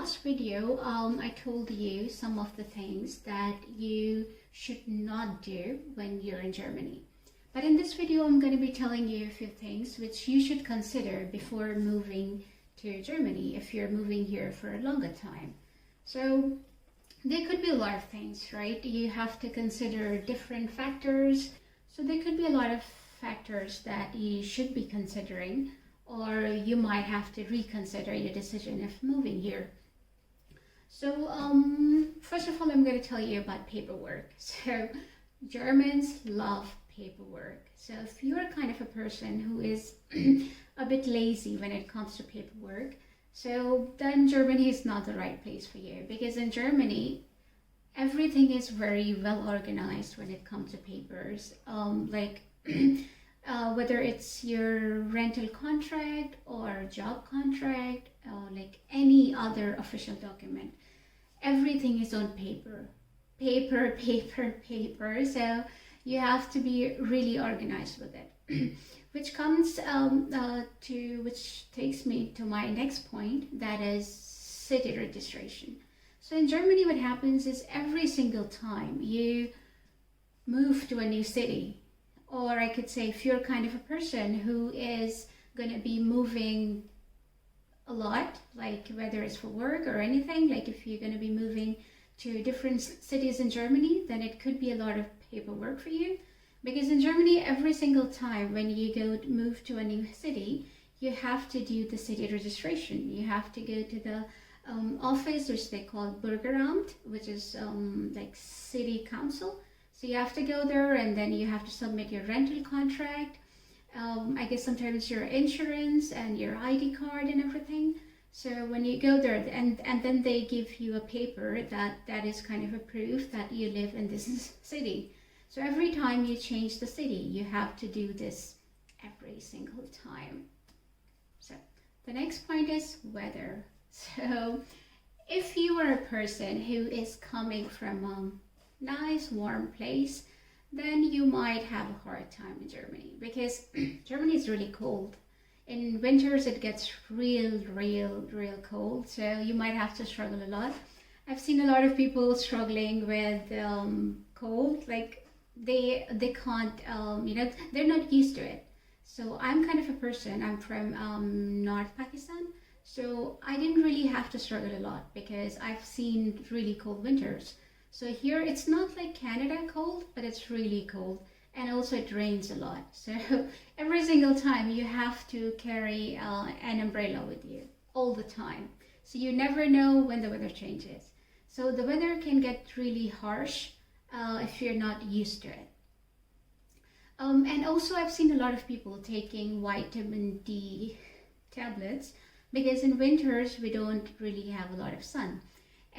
last video, I told you some of the things that you should not do when you're in Germany. But in this video, I'm going to be telling you a few things which you should consider before moving to Germany if you're moving here for a longer time. So there could be a lot of things, right? You have to consider different factors. So there could be a lot of factors that you should be considering, or you might have to reconsider your decision of moving here. So first of all, I'm going to tell you about paperwork. So Germans love paperwork. So if you're kind of a person who is a bit lazy when it comes to paperwork, so then Germany is not the right place for you, because in Germany everything is very well organized when it comes to papers, whether it's your rental contract or job contract or like any other official document, everything is on paper. So you have to be really organized with it. Which takes me to my next point, that is city registration. So in Germany, what happens is every single time you move to a new city, or I could say if you're kind of a person who is going to be moving a lot, like whether it's for work or anything, like if you're going to be moving to different cities in Germany, then it could be a lot of paperwork for you. Because in Germany, every single time when you move to a new city, you have to do the city registration. You have to go to the office, which they call Bürgeramt, which is like city council. So you have to go there, and then you have to submit your rental contract. I guess sometimes your insurance and your ID card and everything. So when you go there, and then they give you a paper that is kind of a proof that you live in this city. So every time you change the city, you have to do this every single time. So the next point is weather. So if you are a person who is coming from a nice warm place, then you might have a hard time in Germany, because Germany is really cold. In winters it gets real cold, so you might have to struggle a lot. I've seen a lot of people struggling with cold, like they can't, they're not used to it. So I'm kind of a person, I'm from North Pakistan, so I didn't really have to struggle a lot because I've seen really cold winters. So here it's not like Canada cold, but it's really cold, and also it rains a lot. So every single time you have to carry an umbrella with you all the time. So you never know when the weather changes. So the weather can get really harsh if you're not used to it. And also I've seen a lot of people taking vitamin D tablets, because in winters we don't really have a lot of sun.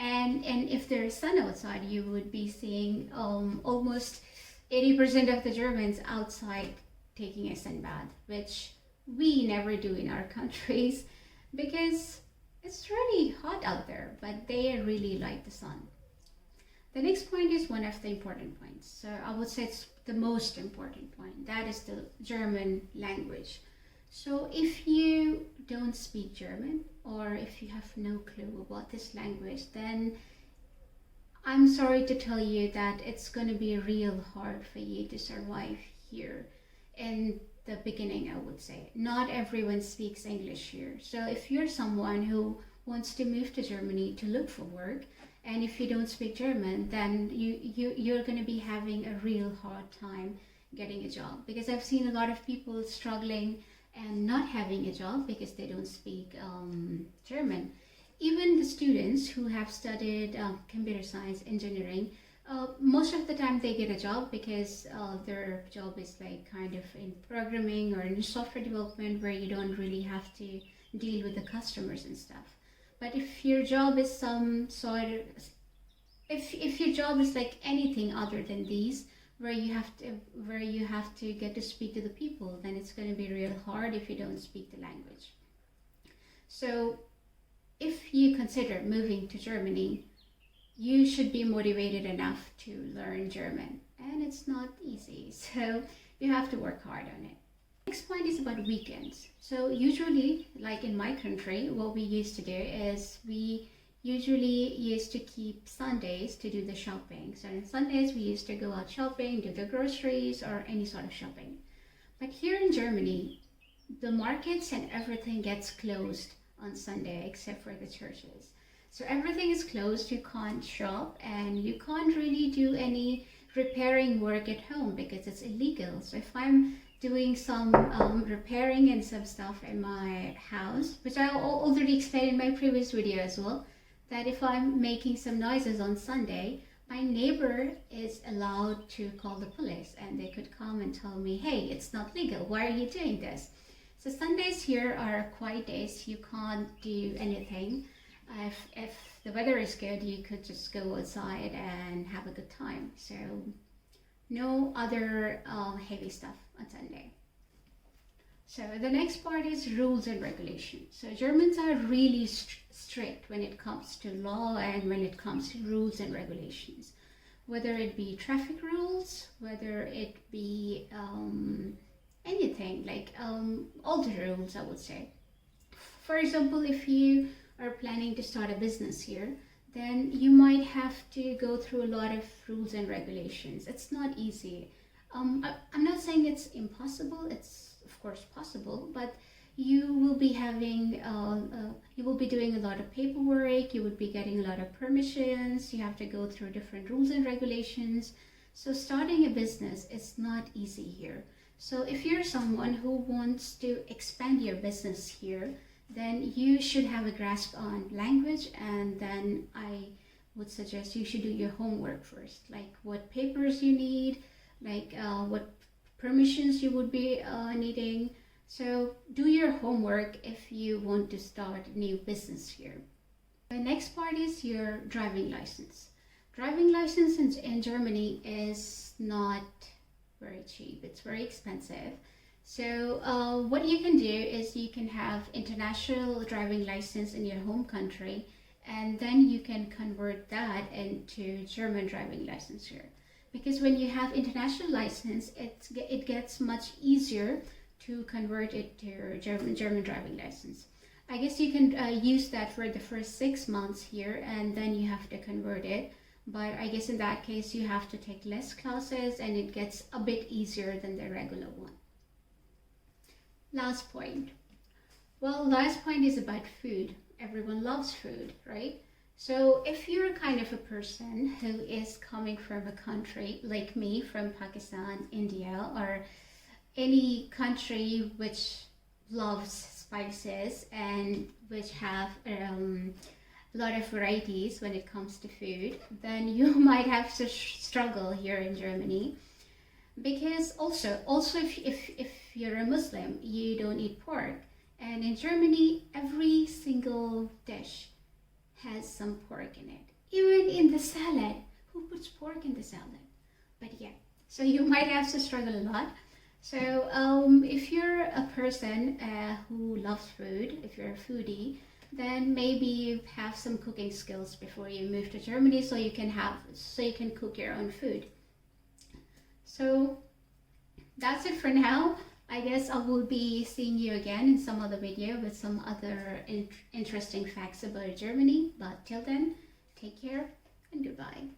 And if there is sun outside, you would be seeing almost 80% of the Germans outside taking a sun bath, which we never do in our countries because it's really hot out there, but they really like the sun. The next point is one of the important points. So I would say it's the most important point. That is the German language. So if you don't speak German, or if you have no clue about this language, then I'm sorry to tell you that it's going to be real hard for you to survive here in the beginning, I would say. Not everyone speaks English here. So if you're someone who wants to move to Germany to look for work, and if you don't speak German, then you're going to be having a real hard time getting a job. Because I've seen a lot of people struggling and not having a job because they don't speak German. Even the students who have studied computer science engineering, most of the time they get a job because their job is like kind of in programming or in software development, where you don't really have to deal with the customers and stuff. But if your job is some sort of, if your job is like anything other than these, where you have to get to speak to the people, then it's going to be real hard if you don't speak the language. So if you consider moving to Germany, you should be motivated enough to learn German, and it's not easy, so you have to work hard on it. Next point is about weekends. So usually, like in my country, what we used to do is we usually used to keep Sundays to do the shopping. So on Sundays, we used to go out shopping, do the groceries, or any sort of shopping. But here in Germany, the markets and everything gets closed on Sunday except for the churches. So everything is closed, you can't shop, and you can't really do any repairing work at home because it's illegal. So if I'm doing some repairing and some stuff in my house, which I already explained in my previous video as well, that if I'm making some noises on Sunday, my neighbor is allowed to call the police and they could come and tell me, hey, it's not legal, why are you doing this? So Sundays here are quiet days, you can't do anything. If the weather is good, you could just go outside and have a good time. So no other heavy stuff on Sunday. So the next part is rules and regulations. So Germans are really strict when it comes to law and when it comes to rules and regulations. Whether it be traffic rules, whether it be anything, like all the rules, I would say. For example, if you are planning to start a business here, then you might have to go through a lot of rules and regulations. It's not easy. I'm not saying it's impossible. It's of course possible, but you will be having, you will be doing a lot of paperwork. You would be getting a lot of permissions. You have to go through different rules and regulations. So starting a business is not easy here. So if you're someone who wants to expand your business here, then you should have a grasp on language, and then I would suggest you should do your homework first, like what papers you need, like what permissions you would be needing. So do your homework if you want to start a new business here. The next part is your driving license. Driving license in Germany is not very cheap, it's very expensive. So what you can do is you can have international driving license in your home country, and then you can convert that into German driving license here. Because when you have international license, it gets much easier to convert it to your German driving license. I guess you can use that for the first 6 months here, and then you have to convert it. But I guess in that case, you have to take less classes, and it gets a bit easier than the regular one. Last point. Well, last point is about food. Everyone loves food, right? So if you're kind of a person who is coming from a country like me, from Pakistan, India, or any country which loves spices and which have a lot of varieties when it comes to food, then you might have to struggle here in Germany. Because also if you're a Muslim, you don't eat pork. And in Germany, every single dish has some pork in it. Even in the salad. Who puts pork in the salad? But yeah, so you might have to struggle a lot. So if you're a person who loves food, if you're a foodie, then maybe you have some cooking skills before you move to Germany, so you can cook your own food. So that's it for now. I guess I will be seeing you again in some other video with some other interesting facts about Germany. But till then, take care and goodbye.